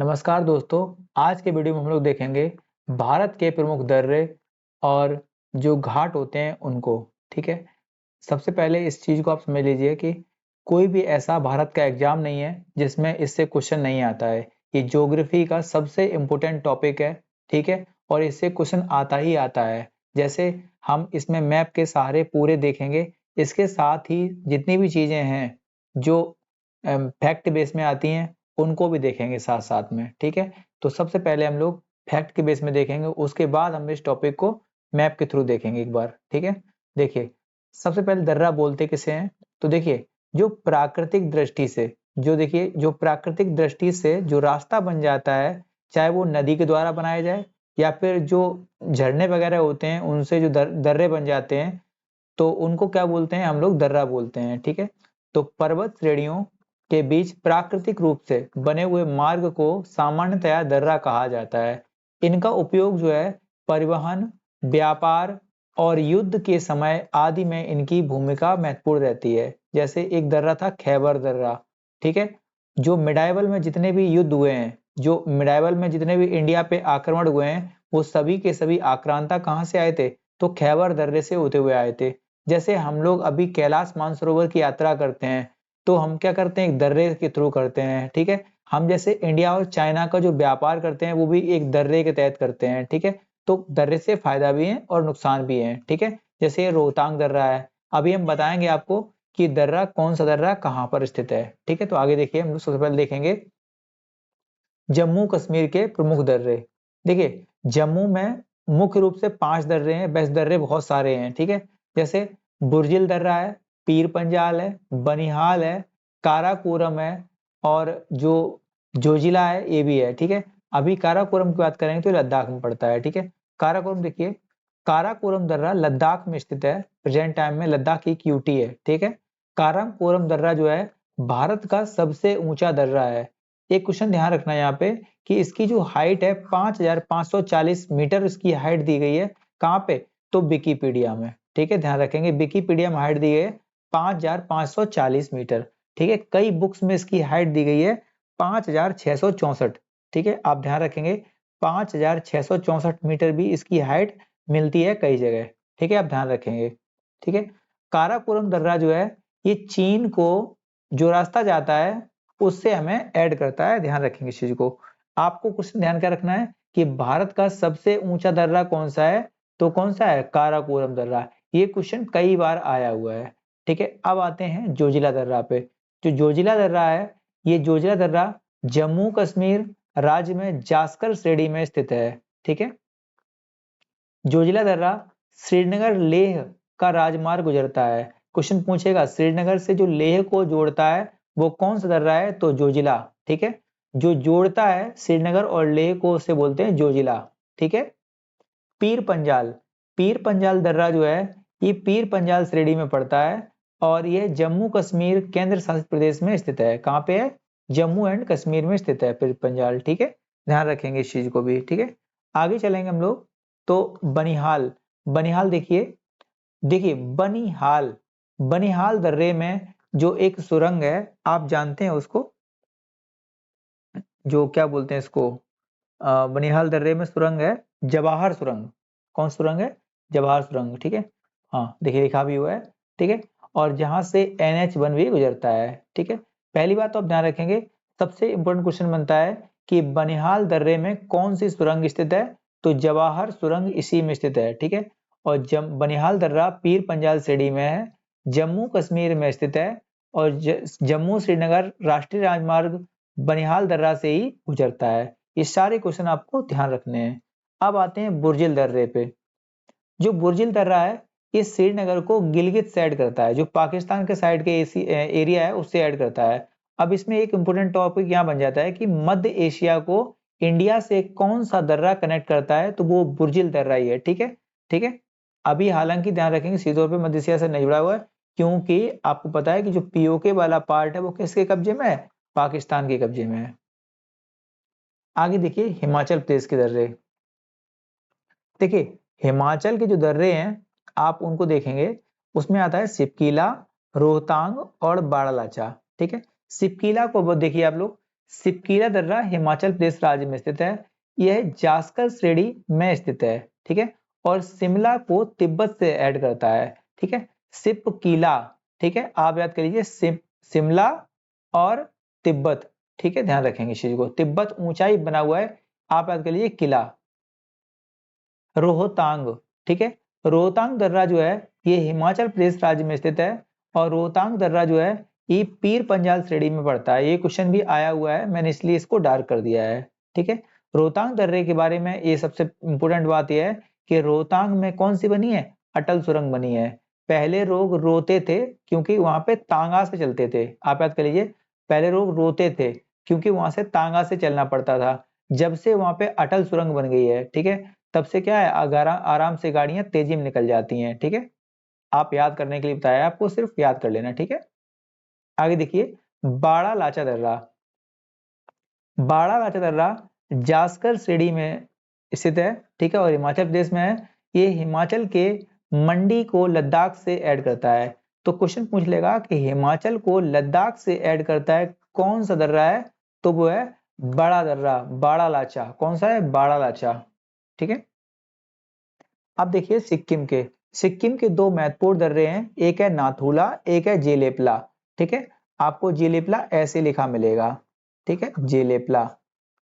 नमस्कार दोस्तों, आज के वीडियो में हम लोग देखेंगे भारत के प्रमुख दर्रे और जो घाट होते हैं उनको। ठीक है। सबसे पहले इस चीज़ को आप समझ लीजिए कि कोई भी ऐसा भारत का एग्जाम नहीं है जिसमें इससे क्वेश्चन नहीं आता है। ये ज्योग्राफी का सबसे इम्पोर्टेंट टॉपिक है। ठीक है। और इससे क्वेश्चन आता ही आता है। जैसे हम इसमें मैप के सहारे पूरे देखेंगे, इसके साथ ही जितनी भी चीज़ें हैं जो फैक्ट बेस में आती हैं उनको भी देखेंगे साथ साथ में। ठीक है। तो सबसे पहले हम लोग फैक्ट के बेस में देखेंगे, उसके बाद हम इस टॉपिक को मैप के थ्रू देखेंगे एक बार। ठीक है। देखिए, सबसे पहले दर्रा बोलते किसे हैं? तो देखिए, जो प्राकृतिक दृष्टि से जो प्राकृतिक दृष्टि से जो रास्ता बन जाता है, चाहे वो नदी के द्वारा बनाया जाए या फिर जो झरने वगैरह होते हैं उनसे जो दर्रे बन जाते हैं, तो उनको क्या बोलते हैं? हम लोग दर्रा बोलते हैं। ठीक है। तो पर्वत श्रेणियों के बीच प्राकृतिक रूप से बने हुए मार्ग को सामान्यतया दर्रा कहा जाता है। इनका उपयोग जो है परिवहन, व्यापार और युद्ध के समय आदि में इनकी भूमिका महत्वपूर्ण रहती है। जैसे एक दर्रा था खैबर दर्रा। ठीक है। जो मिडाइवल में जितने भी युद्ध हुए हैं, जो मिडाइवल में जितने भी इंडिया पे आक्रमण हुए हैं, वो सभी के सभी आक्रांता कहाँ से आए थे? तो खैबर दर्रे से होते हुए आए थे। जैसे हम लोग अभी कैलाश मानसरोवर की यात्रा करते हैं, तो हम क्या करते हैं? एक दर्रे के थ्रू करते हैं। ठीक है। हम जैसे इंडिया और चाइना का जो व्यापार करते हैं वो भी एक दर्रे के तहत करते हैं। ठीक है। तो दर्रे से फायदा भी है और नुकसान भी है। ठीक है। जैसे ये रोहतांग दर्रा है, अभी हम बताएंगे आपको कि दर्रा कौन सा दर्रा कहाँ पर स्थित है। ठीक है। तो आगे देखिए, हम लोग सबसे पहले देखेंगे जम्मू कश्मीर के प्रमुख दर्रे। देखिए, जम्मू में मुख्य रूप से 5 दर्रे हैं, बस दर्रे बहुत सारे हैं। ठीक है। जैसे बुर्जिल दर्रा है, पीर पंजाल है, बनिहाल है, काराकोरम है और जो जोजिला है ये भी है। ठीक है। अभी काराकोरम की बात करेंगे तो लद्दाख में पड़ता है। ठीक है। काराकोरम देखिए, काराकोरम दर्रा लद्दाख में स्थित है। प्रेजेंट टाइम में लद्दाख की एक यूटी है। ठीक है। काराकोरम दर्रा जो है भारत का सबसे ऊंचा दर्रा है। एक क्वेश्चन ध्यान रखना यहाँ पे कि इसकी जो हाइट है 5540 मीटर इसकी हाइट दी गई है। कहाँ पे? तो विकिपीडिया में। ठीक है। ध्यान रखेंगे, विकिपीडिया में हाइट दी गई है 5540 मीटर। ठीक है। कई बुक्स में इसकी हाइट दी गई है 5664। ठीक है। आप ध्यान रखेंगे 5664 मीटर भी इसकी हाइट मिलती है कई जगह। ठीक है। आप ध्यान रखेंगे। ठीक है। काराकोरम दर्रा जो है ये चीन को जो रास्ता जाता है उससे हमें ऐड करता है। ध्यान रखेंगे इस चीज को। आपको कुछ ध्यान क्या रखना है कि भारत का सबसे ऊंचा दर्रा कौन सा है? तो कौन सा है? काराकोरम दर्रा। ये क्वेश्चन कई बार आया हुआ है। ठीक है। अब आते हैं जोजिला दर्रा पे। जो जोजिला दर्रा है, ये जोजिला दर्रा जम्मू कश्मीर राज्य में जास्कर श्रेणी में स्थित है। ठीक है। जोजिला दर्रा श्रीनगर लेह का राजमार्ग गुजरता है। क्वेश्चन पूछेगा श्रीनगर से जो लेह को जोड़ता है वो कौन सा दर्रा है? तो जोजिला। ठीक है। जो जोड़ता है श्रीनगर और लेह को उसे बोलते हैं जोजिला। ठीक है। पीर पंजाल, पीर पंजाल दर्रा जो है ये पीर पंजाल श्रेणी में पड़ता है और ये जम्मू कश्मीर केंद्र शासित प्रदेश में स्थित है। कहाँ पे है? जम्मू एंड कश्मीर में स्थित है पीर पंजाल। ठीक है। ध्यान रखेंगे इस चीज को भी। ठीक है। आगे चलेंगे हम लोग। तो बनिहाल, बनिहाल देखिए, देखिए बनिहाल, बनिहाल दर्रे में जो एक सुरंग है, आप जानते हैं उसको, जो क्या बोलते हैं इसको, बनिहाल दर्रे में सुरंग है जवाहर सुरंग। कौन सुरंग है? जवाहर सुरंग। ठीक है। हाँ देखिए, लिखा भी हुआ है। ठीक है। और जहां से NH1 भी गुजरता है। ठीक है। पहली बात तो आप ध्यान रखेंगे, सबसे इंपॉर्टेंट क्वेश्चन बनता है कि बनिहाल दर्रे में कौन सी सुरंग स्थित है? तो जवाहर सुरंग इसी में स्थित है। ठीक है। और बनिहाल दर्रा पीर पंजाल श्रेणी में है, जम्मू कश्मीर में स्थित है और जम्मू श्रीनगर राष्ट्रीय राजमार्ग बनिहाल दर्रा से ही गुजरता है। ये सारे क्वेश्चन आपको ध्यान रखने हैं। अब आते हैं बुर्जिल दर्रे पे। जो बुर्जिल दर्रा है ये श्रीनगर को गिलगित से ऐड करता है, जो पाकिस्तान के साइड के एरिया है उससे ऐड करता है। अब इसमें एक इंपोर्टेंट टॉपिक यहाँ बन जाता है कि मध्य एशिया को इंडिया से कौन सा दर्रा कनेक्ट करता है? तो वो बुर्जिल दर्रा ही है। ठीक है। ठीक है। अभी हालांकि ध्यान रखेंगे सीधे तौर पर मध्य एशिया से नहीं जुड़ा हुआ है, क्योंकि आपको पता है कि जो POK वाला पार्ट है वो किसके कब्जे में है? पाकिस्तान के कब्जे में है। आगे देखिए हिमाचल प्रदेश के दर्रे। देखिए, हिमाचल के जो दर्रे हैं आप उनको देखेंगे, उसमें आता है सिपकीला, रोहतांग और बाड़ालाचा। ठीक है। सिपकीला को देखिए आप लोग, सिपकीला दर्रा हिमाचल प्रदेश राज्य में स्थित है। यह जास्कर श्रेणी में स्थित है, ठीक है, और शिमला को तिब्बत से ऐड करता है, ठीक है। सिपकीला, ठीक है, आप याद कर लीजिए, शिमला और तिब्बत, ठीक है, ध्यान रखेंगे इस चीज को। तिब्बत ऊंचाई बना हुआ है, आप याद कर लीजिए किला। रोहतांग, ठीक है, रोहतांग दर्रा जो है ये हिमाचल प्रदेश राज्य में स्थित है, और रोहतांग दर्रा जो है ये पीर पंजाल श्रेणी में पड़ता है। ये क्वेश्चन भी आया हुआ है, मैंने इसलिए इसको डार्क कर दिया है, ठीक है। रोहतांग दर्रे के बारे में ये सबसे इंपोर्टेंट बात यह है कि रोहतांग में कौन सी बनी है, अटल सुरंग बनी है। पहले लोग रोते थे क्योंकि वहां पे तांगा से चलते थे, आप याद कर लीजिए, पहले लोग रोते थे क्योंकि वहां से तांगा से चलना पड़ता था। जब से वहां पे अटल सुरंग बन गई है, ठीक है, तब से क्या है, आराम से गाड़ियां तेजी में निकल जाती हैं, ठीक है। आप याद करने के लिए बताया आपको, सिर्फ याद कर लेना, ठीक है। आगे देखिए, बाड़ा लाचा दर्रा। बाड़ा लाचा दर्रा जास्कर श्रेणी में स्थित है, ठीक है, और हिमाचल प्रदेश में है। ये हिमाचल के मंडी को लद्दाख से ऐड करता है। तो क्वेश्चन पूछ लेगा कि हिमाचल को लद्दाख से ऐड करता है कौन सा दर्रा है, तो वो है बड़ा दर्रा, बाड़ा लाचा। कौन सा है, बाड़ा लाचा, ठीक है। अब देखिए सिक्किम के दो महत्वपूर्ण दर्रे हैं, एक है नाथुला, एक है जेलेपला, ठीक है। आपको जेलेपला ऐसे लिखा मिलेगा, ठीक है, जेलेपला,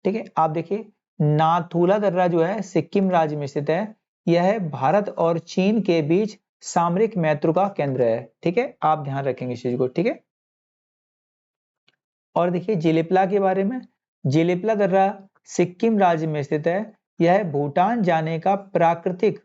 ठीक है। आप देखिए, नाथुला दर्रा जो है सिक्किम राज्य में स्थित है। यह भारत और चीन के बीच सामरिक महत्व का केंद्र है, ठीक है, आप ध्यान रखेंगे इस चीज को, ठीक है। और देखिए जेलेपला के बारे में, जेलेपला दर्रा सिक्किम राज्य में स्थित है। यह भूटान जाने का प्राकृतिक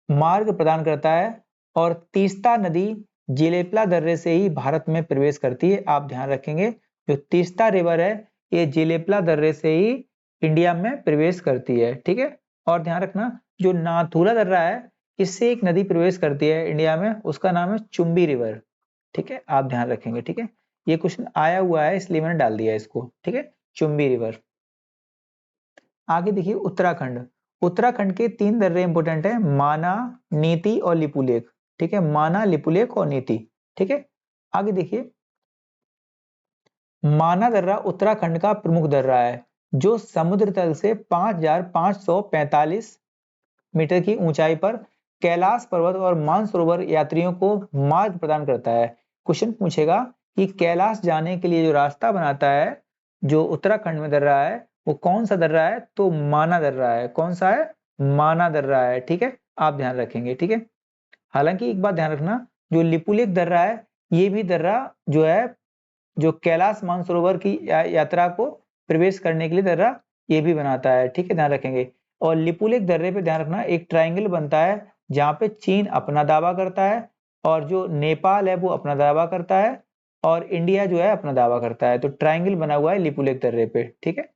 मार्ग प्रदान करता है, और तीस्ता नदी जेलेपला दर्रे से ही भारत में प्रवेश करती है, आप ध्यान रखेंगे। जो तीस्ता रिवर है ये जेलेपला दर्रे से ही इंडिया में प्रवेश करती है, ठीक है। और ध्यान रखना, जो नाथुला दर्रा है इससे एक नदी प्रवेश करती है इंडिया में, उसका नाम है चुम्बी रिवर, ठीक है, आप ध्यान रखेंगे, ठीक है। ये क्वेश्चन आया हुआ है इसलिए मैंने डाल दिया इसको, ठीक है, चुम्बी रिवर। आगे देखिए उत्तराखंड। उत्तराखंड के तीन दर्रे इंपोर्टेंट है, माना, नीति और लिपुलेख, ठीक है, माना, लिपुलेख और नीति, ठीक है। आगे देखिए, माना दर्रा उत्तराखंड का प्रमुख दर्रा है, जो समुद्र तल से 5,545 मीटर की ऊंचाई पर कैलाश पर्वत और मानसरोवर यात्रियों को मार्ग प्रदान करता है। क्वेश्चन पूछेगा कि कैलाश जाने के लिए जो रास्ता बनाता है, जो उत्तराखंड में दर्रा है, वो कौन सा दर्रा है, तो माना दर्रा है। कौन सा है, माना दर्रा है, ठीक है, आप ध्यान रखेंगे, ठीक है। हालांकि एक बात ध्यान रखना, जो लिपुलेख दर्रा है ये भी दर्रा जो है, जो कैलाश मानसरोवर की यात्रा को प्रवेश करने के लिए दर्रा ये भी बनाता है, ठीक है, ध्यान रखेंगे। और लिपुलेख दर्रे पे ध्यान रखना, एक ट्रायंगल बनता है जहां पे चीन अपना दावा करता है, और जो नेपाल है वो अपना दावा करता है, और इंडिया जो है अपना दावा करता है। तो ट्रायंगल बना हुआ है लिपुलेख दर्रे पे, ठीक है।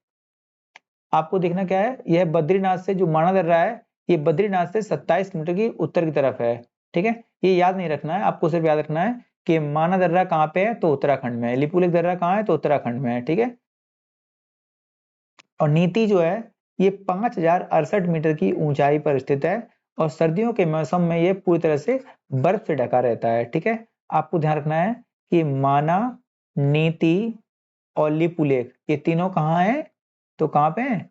आपको देखना क्या है, यह बद्रीनाथ से जो माना दर्रा है, ये बद्रीनाथ से 27 किलोमीटर की उत्तर की तरफ है, ठीक है। ये याद नहीं रखना है, आपको सिर्फ याद रखना है कि माना दर्रा कहाँ पे है, तो उत्तराखंड में है। लिपुलेख दर्रा कहाँ है, तो उत्तराखंड में है, ठीक है। और नीति जो है ये 5,068 मीटर की ऊंचाई पर स्थित है, और सर्दियों के मौसम में ये पूरी तरह से बर्फ से ढका रहता है, ठीक है। आपको ध्यान रखना है कि माना, नीति और लिपुलेख ये तीनों कहाँ है, तो कहाँ पे है,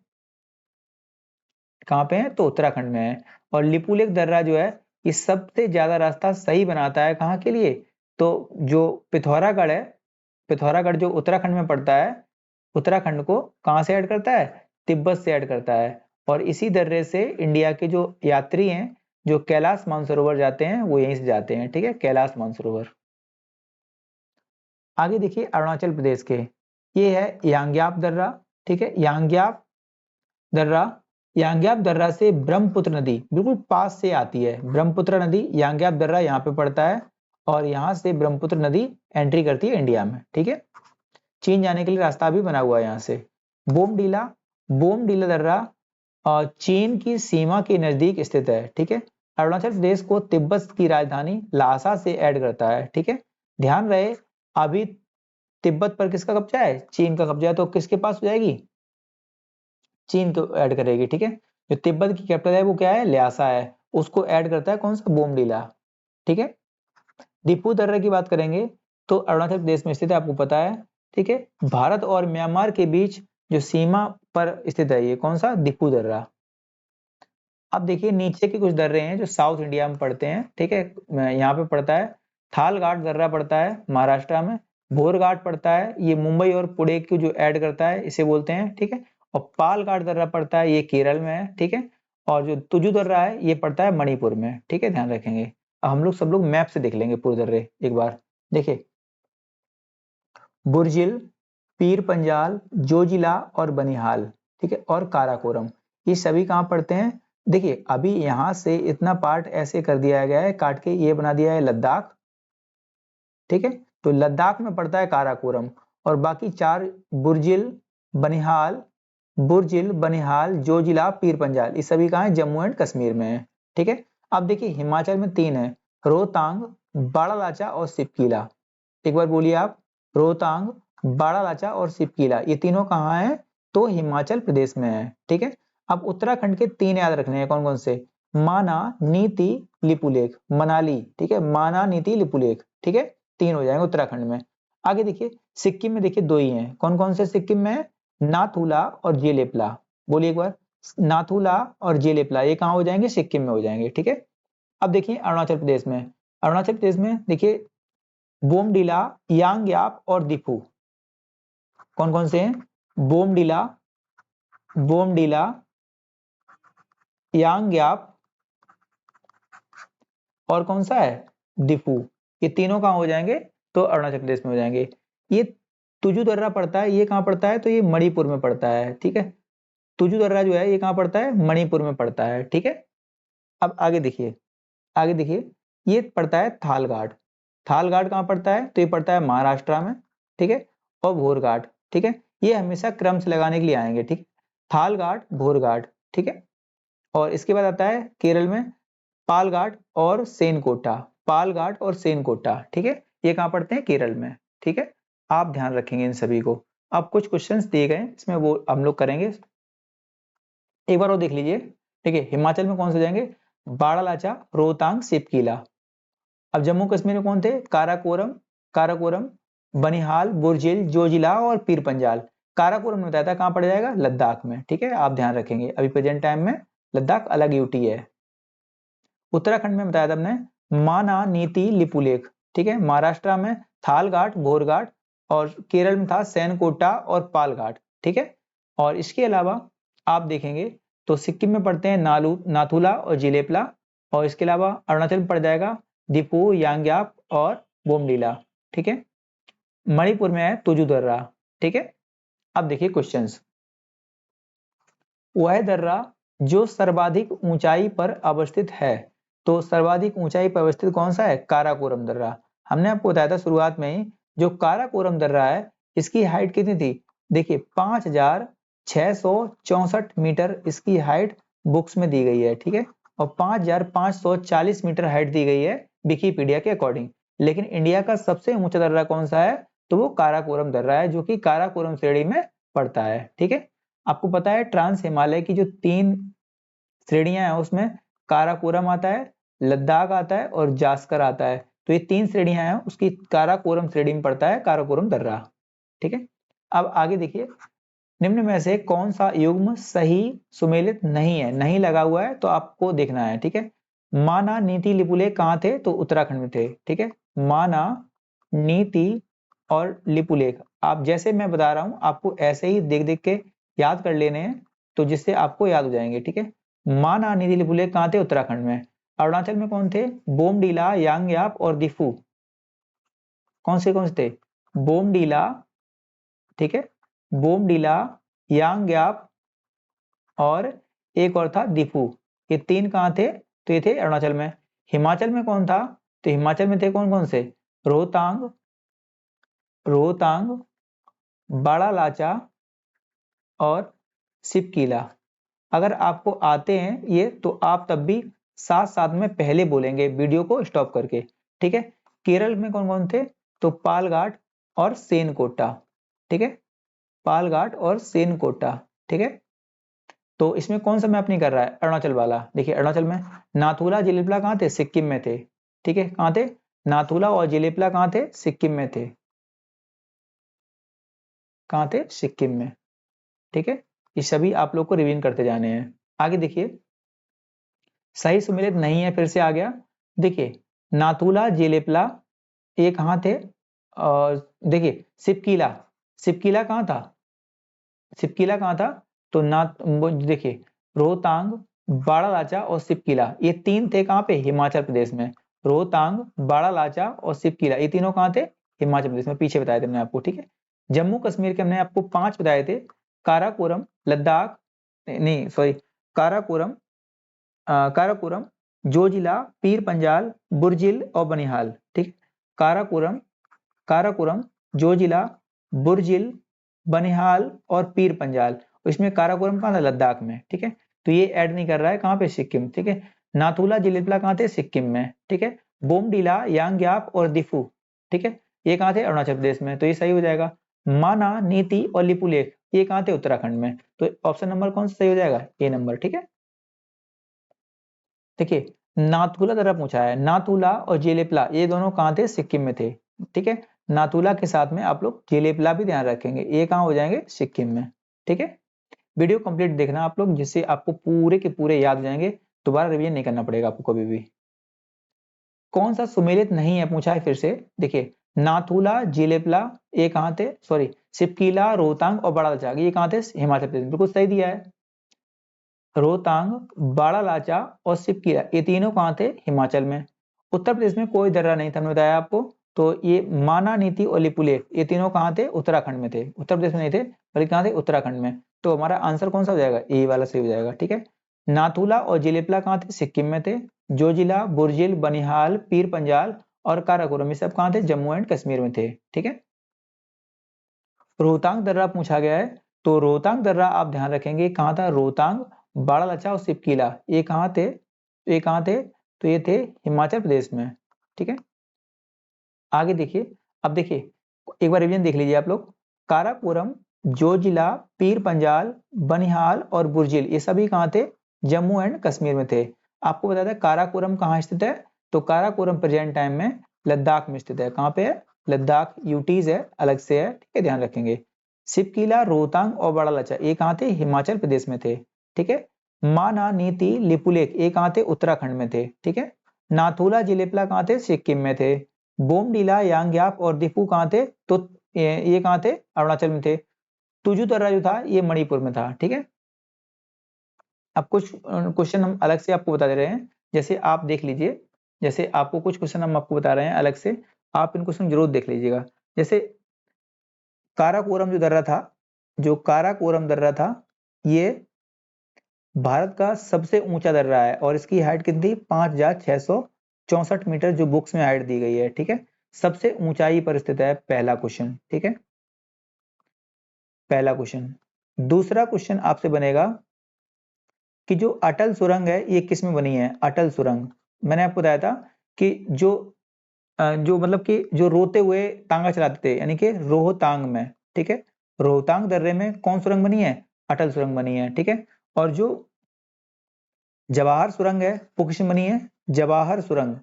कहाँ पे है, तो उत्तराखंड में है। और लिपुलेख दर्रा जो है ये सबसे ज्यादा रास्ता सही बनाता है कहाँ के लिए, तो जो पिथौरागढ़ है, पिथौरागढ़ जो उत्तराखंड में पड़ता है, उत्तराखंड को कहाँ से ऐड करता है, तिब्बत से ऐड करता है। और इसी दर्रे से इंडिया के जो यात्री हैं जो कैलाश मानसरोवर जाते हैं वो यहीं से जाते हैं, ठीक है, कैलाश मानसरोवर। आगे देखिए अरुणाचल प्रदेश के, ये है यांग्याप दर्रा, ठीक है, यांग्याप दर्रा। यांग्याप दर्रा से ब्रह्मपुत्र नदी बिल्कुल पास से आती है, ब्रह्मपुत्र नदी यांग्याप दर्रा यहाँ पे पड़ता है, और यहाँ से ब्रह्मपुत्र नदी एंट्री करती है इंडिया में, ठीक है। चीन जाने के लिए रास्ता भी बना हुआ है यहाँ से। बोमडीला, बोमडीला दर्रा चीन की सीमा के नजदीक स्थित है, ठीक है। अरुणाचल प्रदेश को तिब्बत की राजधानी लासा से ऐड करता है, ठीक है। ध्यान रहे, अभी तिब्बत पर किसका कब्जा है, चीन का कब्जा है, तो किसके पास हो जाएगी, चीन को ऐड करेगी, ठीक है। जो तिब्बत की कैपिटल है वो क्या है, ल्यासा है, उसको ऐड करता है कौन सा, बोमडीला, ठीक है। दिपू दर्रे की बात करेंगे तो अरुणाचल प्रदेश में स्थित है, आपको पता है, ठीक है। भारत और म्यांमार के बीच जो सीमा पर स्थित है ये कौन सा, दिफू दर्रा। अब देखिए नीचे के कुछ दर्रे हैं जो साउथ इंडिया में पड़ते हैं, ठीक है। यहाँ पे पड़ता है थाल घाट दर्रा पड़ता है महाराष्ट्र में, भोर घाट पड़ता है, ये मुंबई और पुणे को जो ऐड करता है इसे बोलते हैं, ठीक है। और पाल घाट दर्रा पड़ता है, ये केरल में है, ठीक है। और जो तुजू दर्रा है ये पड़ता है मणिपुर में, ठीक है, ध्यान रखेंगे। अब हम लोग सब लोग मैप से देख लेंगे पूरे दर्रे एक बार। देखिए बुर्जिल, पीर पंजाल, जोजिला और बनिहाल, ठीक है, और काराकोरम, ये सभी कहाँ पड़ते हैं। देखिए अभी यहाँ से इतना पार्ट ऐसे कर दिया गया है काट के, ये बना दिया है लद्दाख, ठीक है। तो लद्दाख में पड़ता है काराकोरम, और बाकी 4 बुर्जिल, बनिहाल, बुर्जिल, बनिहाल, जोजिला, पीर पंजाल, ये सभी कहाँ है, जम्मू एंड कश्मीर में है, ठीक है। अब देखिए हिमाचल में 3 है, रोहतांग, बाड़ालाचा और सिपकीला। एक बार बोलिए आप, रोहतांग, बाड़ालाचा और सिपकीला, ये तीनों कहाँ है, तो हिमाचल प्रदेश में है, ठीक है। अब उत्तराखंड के 3 याद रखने हैं, कौन कौन से, माना, नीति, लिपुलेख, मनाली, ठीक है, माना, नीति, लिपुलेख, ठीक है, 3 हो जाएंगे उत्तराखंड में। आगे देखिए सिक्किम में, देखिए 2 ही हैं, कौन कौन से सिक्किम में, नाथुला और जेलेपला। बोलिए एक बार, नाथुला और जेलेपला, ये कहाँ हो जाएंगे, सिक्किम में हो जाएंगे, ठीक है। अब देखिए अरुणाचल प्रदेश में, अरुणाचल प्रदेश में देखिए बोमडिला, यांगयाप और दिफू, कौन कौन से हैं, बोमडिला, बोमडिला, यांगयाप और कौन सा है, दिफू, ये तीनों कहाँ हो जाएंगे, तो अरुणाचल प्रदेश में हो जाएंगे। ये तुजू दर्रा पड़ता है, ये कहाँ पड़ता है, तो ये मणिपुर में पड़ता है, ठीक है। तुजू दर्रा जो है ये कहाँ पड़ता है, मणिपुर में पड़ता है, ठीक है। अब आगे देखिए, आगे देखिए, ये पड़ता है थालघाट, थालघाट कहाँ पड़ता है, तो ये पड़ता है महाराष्ट्र में, ठीक है। और भोरघाट, ठीक है, ये हमेशा क्रम से लगाने के लिए आएंगे, ठीक। थालघाट, भोरघाट, ठीक है। और इसके बाद आता है केरल में पालघाट और सेनकोटा, पालघाट और सेनकोटा, ठीक है, ये कहाँ पड़ते हैं, केरल में, ठीक है। आप ध्यान रखेंगे इन सभी को। अब कुछ क्वेश्चंस दिए गए इसमें वो हम लोग करेंगे, एक बार वो देख लीजिए। ठीक है, हिमाचल में कौन से जाएंगे, बाड़ालाचा, रोहतांग, सिपकीला। अब जम्मू कश्मीर में कौन थे, काराकोरम, काराकोरम, बनिहाल, बुर्जिल, जोजिला और पीर पंजाल। काराकोरम ने बताया था कहाँ पड़ जाएगा, लद्दाख में, ठीक है, आप ध्यान रखेंगे, अभी प्रेजेंट टाइम में लद्दाख अलग यूटी है। उत्तराखंड में बताया था हमने माना, नीति, लिपुलेख, ठीक है। महाराष्ट्र में थालघाट, भोरघाट, और केरल में था सैनकोटा और पालघाट, ठीक है। और इसके अलावा आप देखेंगे तो सिक्किम में पड़ते हैं नाथुला और जिलेपला, और इसके अलावा अरुणाचल में पड़ जाएगा दिपू, यांग्याप और बोमडीला, ठीक है। मणिपुर में है तुजू दर्रा, ठीक है। अब देखिए क्वेश्चंस, वह दर्रा जो सर्वाधिक ऊंचाई पर अवस्थित है, तो सर्वाधिक ऊंचाई पर अवस्थित कौन सा है, काराकोरम दर्रा। हमने आपको बताया था शुरुआत में ही, जो काराकोरम दर्रा है इसकी हाइट कितनी थी, देखिए 5664 मीटर इसकी हाइट बुक्स में दी गई है, ठीक है। और 5540 मीटर हाइट दी गई है विकिपीडिया के अकॉर्डिंग। लेकिन इंडिया का सबसे ऊंचा दर्रा कौन सा है, तो वो काराकोरम दर्रा है, जो कि काराकोरम श्रेणी में पड़ता है, ठीक है। आपको पता है ट्रांस हिमालय की जो 3 श्रेणियां हैं उसमें काराकोरम आता है, लद्दाख आता है और जास्कर आता है। तो ये 3 श्रेणियां हैं, उसकी काराकोरम श्रेणी में पड़ता है काराकोरम दर्रा, ठीक है। अब आगे देखिए, निम्न में से कौन सा युग्म सही सुमेलित नहीं है, नहीं लगा हुआ है, तो आपको देखना है, ठीक है। माना, नीति, लिपुलेख कहाँ थे, तो उत्तराखंड में थे, ठीक है। माना, नीति और लिपुलेख, आप जैसे मैं बता रहा हूं आपको ऐसे ही देख देख के याद कर लेने हैं, तो जिससे आपको याद हो जाएंगे, ठीक है। माना, नीति, लिपुलेख कहाँ थे, उत्तराखंड में। अरुणाचल में कौन थे, बोमडीला, यांगयाप और दिफू, कौन से थे, बोमडीला, ठीक है, बोमडीला, यांगयाप और एक और था दिफू, ये 3 कहाँ थे, तो ये थे अरुणाचल में। हिमाचल में कौन था, तो हिमाचल में थे कौन कौन से, रोहतांग, रोहतांग, बाड़ालाचा और सिपकीला। अगर आपको आते हैं ये तो आप तब भी साथ साथ में पहले बोलेंगे वीडियो को स्टॉप करके, ठीक है। केरल में कौन कौन थे, तो पालघाट और सेनकोटा, ठीक है, पालघाट और सेनकोटा, ठीक है। तो इसमें कौन सा मैप नहीं कर रहा है, अरुणाचल वाला। देखिए अरुणाचल में नाथुला, जिलेपला कहाँ थे, सिक्किम में थे, ठीक है, कहाँ थे, नाथुला और जिलेपला कहाँ थे, सिक्किम में थे। कहाँ थे? सिक्किम में। ठीक है, ये सभी आप लोग को रिवीजन करते जाने हैं। आगे देखिए, सही सुमेलित नहीं है, फिर से आ गया। देखिए, नाथुला जेलेपला ये कहाँ थे? और देखिए सिपकीला, सिपकीला कहाँ था? सिपकीला कहाँ था? तो ना देखिए, रोहतांग, बाड़ालाचा और सिपकीला ये तीन थे कहाँ पे? हिमाचल प्रदेश में। रोहतांग, बाड़ालाचा और सिपकीला ये तीनों कहाँ थे? हिमाचल प्रदेश में। पीछे बताए थे मैंने आपको। ठीक है, जम्मू कश्मीर के हमने आपको 5 बताए थे, काराकोरम, लद्दाख, नहीं सॉरी, काराकोरम, काराकोरम, जोजिला, पीर पंजाल, बुर्जिल और बनिहाल। ठीक, काराकोरम, काराकोरम, जोजिला, बुर्जिल, बनिहाल और पीर पंजाल। इसमें काराकोरम कहाँ था? लद्दाख में। ठीक है, तो ये ऐड नहीं कर रहा है, कहाँ पे? सिक्किम। ठीक है, नाथुला जिलेबला कहाँ थे? सिक्किम में। ठीक है, बोमडीला, यांग्याप और दिफू, ठीक है, ये कहाँ थे? अरुणाचल प्रदेश में। तो ये सही हो जाएगा। माना, नीति और लिपुलेख ये कहाँ थे? उत्तराखंड में। तो ऑप्शन नंबर कौन सा सही हो जाएगा? ए नंबर। ठीक है, देखिए नाथुला दर्रा पूछा है, नाथुला और जेलेपला ये दोनों कहाँ थे? सिक्किम में थे। ठीक है, नाथुला के साथ में आप लोग जेलेपला भी ध्यान रखेंगे, ये कहाँ हो जाएंगे? सिक्किम में। ठीक है, वीडियो कंप्लीट देखना आप लोग, जिससे आपको पूरे के पूरे याद हो जाएंगे, दोबारा रिवीजन नहीं करना पड़ेगा आपको कभी भी। कौन सा सुमेलित नहीं है पूछा है फिर से। देखिए, नाथुला, जेलेपला ये कहाँ थे? सॉरी, सिपकीला, रोहतांग और बड़ा लद्दाख ये कहाँ थे? हिमाचल प्रदेश। बिल्कुल सही दिया है। रोहतांग, बाड़ालाचा और सिपकीला ये तीनों कहाँ थे? हिमाचल में। उत्तर प्रदेश में कोई दर्रा नहीं था, हमने बताया आपको। तो ये माना, नीति और लिपुलेख ये तीनों कहाँ थे? उत्तराखंड में थे। उत्तर प्रदेश में नहीं थे, बल्कि कहाँ थे? उत्तराखंड में। तो हमारा आंसर कौन सा हो जाएगा? ए वाला सही हो जाएगा। ठीक है, नाथुला और जेलेपला कहाँ थे? सिक्किम में थे। जोजिला, बुर्जिल, बनिहाल, पीर पंजाल और काराकोरम ये सब कहाँ थे? जम्मू एंड कश्मीर में थे। ठीक है, रोहतांग दर्रा पूछा गया है, तो रोहतांग दर्रा आप ध्यान रखेंगे कहाँ था? रोहतांग, बाड़ालचा और सिपकीला ये कहाँ थे? ये कहाँ थे? तो ये थे हिमाचल प्रदेश में। ठीक है, आगे देखिए। अब देखिए, एक बार रिवीजन देख लीजिए आप लोग। काराकोरम, जोजिला, पीर पंजाल, बनिहाल और बुर्जिल ये सभी कहाँ थे? जम्मू एंड कश्मीर में थे। आपको बताया था काराकोरम कहाँ स्थित है, तो काराकोरम प्रेजेंट टाइम में लद्दाख में स्थित है। कहाँ पे है? लद्दाख, यूटीज है, अलग से है। ठीक है, ध्यान रखेंगे। सिपकीला, रोहतांग और बड़ालचा ये कहाँ थे? हिमाचल प्रदेश में थे। ठीक है, माना, नीति, लिपुलेख ये कहाँ थे? उत्तराखंड में थे। ठीक है, नाथुला, जिलेपला कहाँ थे? सिक्किम में थे। बोमडीला, यांग्याप और दिफू कहाँ थे? तो ये कहाँ थे? अरुणाचल में थे। तुजू दर्रा जो था ये मणिपुर में था। ठीक है, अब कुछ क्वेश्चन हम अलग से आपको बता दे रहे हैं, जैसे आप देख लीजिए। जैसे आपको कुछ क्वेश्चन हम आपको बता रहे हैं अलग से, आप इन क्वेश्चन जरूर देख लीजिएगा। जैसे काराकोरम जो दर्रा था, जो काराकोरम दर्रा था, ये भारत का सबसे ऊंचा दर्रा है और इसकी हाइट कितनी? 5,664 मीटर जो बुक्स में हाइट दी गई है। ठीक है, सबसे ऊंचाई पर स्थित है। पहला क्वेश्चन। ठीक है, पहला क्वेश्चन। दूसरा क्वेश्चन आपसे बनेगा कि जो अटल सुरंग है ये किस में बनी है? अटल सुरंग मैंने आपको बताया था कि जो मतलब कि जो रोते हुए तांगा चलाते थे, यानी कि रोहतांग में। ठीक है, रोहतांग दर्रे में कौन सुरंग बनी है? अटल सुरंग बनी है। ठीक है, और जो जवाहर सुरंग है वो किस में बनी है? जवाहर सुरंग,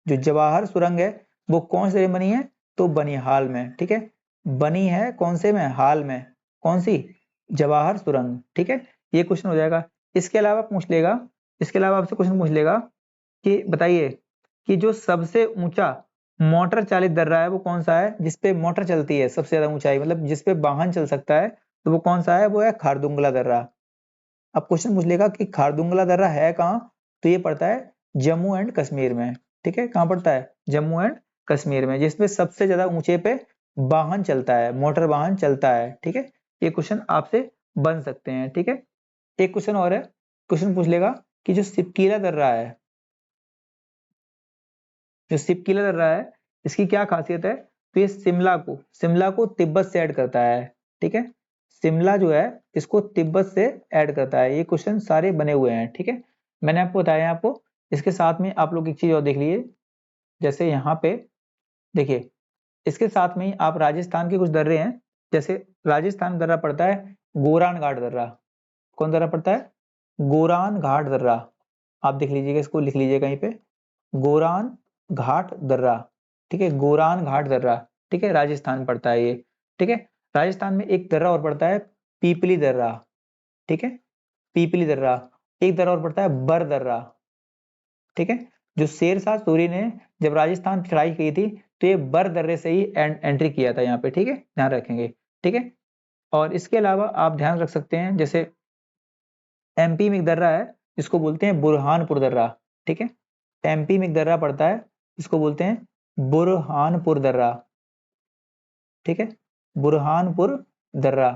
जो जवाहर सुरंग है वो कौन से में बनी है? तो बनिहाल में। ठीक है, बनी है कौन से में? हाल में। कौन सी? जवाहर सुरंग। ठीक है, ये क्वेश्चन हो जाएगा। इसके अलावा पूछ लेगा, इसके अलावा आपसे क्वेश्चन पूछ लेगा कि बताइए कि जो सबसे ऊंचा मोटर चालित दर्रा है वो कौन सा है, जिसपे मोटर चलती है? सबसे ज्यादा ऊंचाई मतलब जिसपे वाहन चल सकता है, तो वो कौन सा है? वो है खारदुंगला दर्रा। अब क्वेश्चन पूछ लेगा कि खारदुंगला दर्रा है कहाँ, तो ये पड़ता है जम्मू एंड कश्मीर में। ठीक है, कहाँ पड़ता है? जम्मू एंड कश्मीर में, जिसपे सबसे ज्यादा ऊंचे पे वाहन चलता है, मोटर वाहन चलता है। ठीक है, ये क्वेश्चन आपसे बन सकते हैं। ठीक है, एक क्वेश्चन और है। क्वेश्चन पूछ लेगा कि जो सिपकीला दर्रा है, जो सिपकीला दर्रा है इसकी क्या खासियत है? तो ये शिमला को तिब्बत से ऐड करता है। ठीक है, शिमला जो है इसको तिब्बत से ऐड करता है। ये क्वेश्चन सारे बने हुए हैं। ठीक है, मैंने आपको बताया आपको। इसके साथ में आप लोग एक चीज और देख लीजिए, जैसे यहाँ पे देखिए, इसके साथ में ही आप राजस्थान के कुछ दर्रे हैं। जैसे राजस्थान दर्रा पड़ता है गोरान घाट दर्रा। कौन दर्रा पड़ता है? गोरान घाट दर्रा। आप देख लीजिएगा, इसको लिख लीजिए कहीं पे, गोरान घाट दर्रा। ठीक है, गोरान घाट दर्रा। ठीक है, राजस्थान पड़ता है ये। ठीक है, राजस्थान में एक दर्रा और पड़ता है पीपली दर्रा, ठीक है, पीपली दर्रा। एक दर्रा और पड़ता है बर दर्रा, ठीक है। जो शेरशाह सूरी ने जब राजस्थान चढ़ाई की थी तो ये बर दर्रे से ही एंट्री किया था यहाँ पे, ठीक है, ध्यान रखेंगे, ठीक है। और इसके अलावा आप ध्यान रख सकते हैं, जैसे एमपी में एक दर्रा है जिसको बोलते हैं बुरहानपुर दर्रा, ठीक है। एमपी में एक दर्रा पड़ता है जिसको बोलते हैं बुरहानपुर दर्रा, ठीक है, बुरहानपुर दर्रा,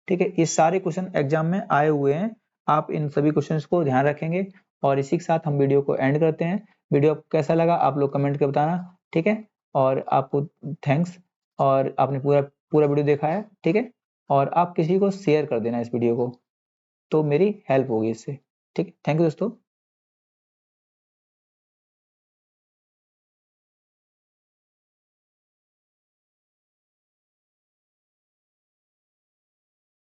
ठीक है। ये सारे क्वेश्चन एग्जाम में आए हुए हैं, आप इन सभी क्वेश्चंस को ध्यान रखेंगे। और इसी के साथ हम वीडियो को एंड करते हैं। वीडियो आपको कैसा लगा आप लोग कमेंट कर बताना, ठीक है। और आपको थैंक्स, और आपने पूरा पूरा वीडियो देखा है, ठीक है। और आप किसी को शेयर कर देना इस वीडियो को, तो मेरी हेल्प होगी इससे, ठीक है। थैंक यू दोस्तों।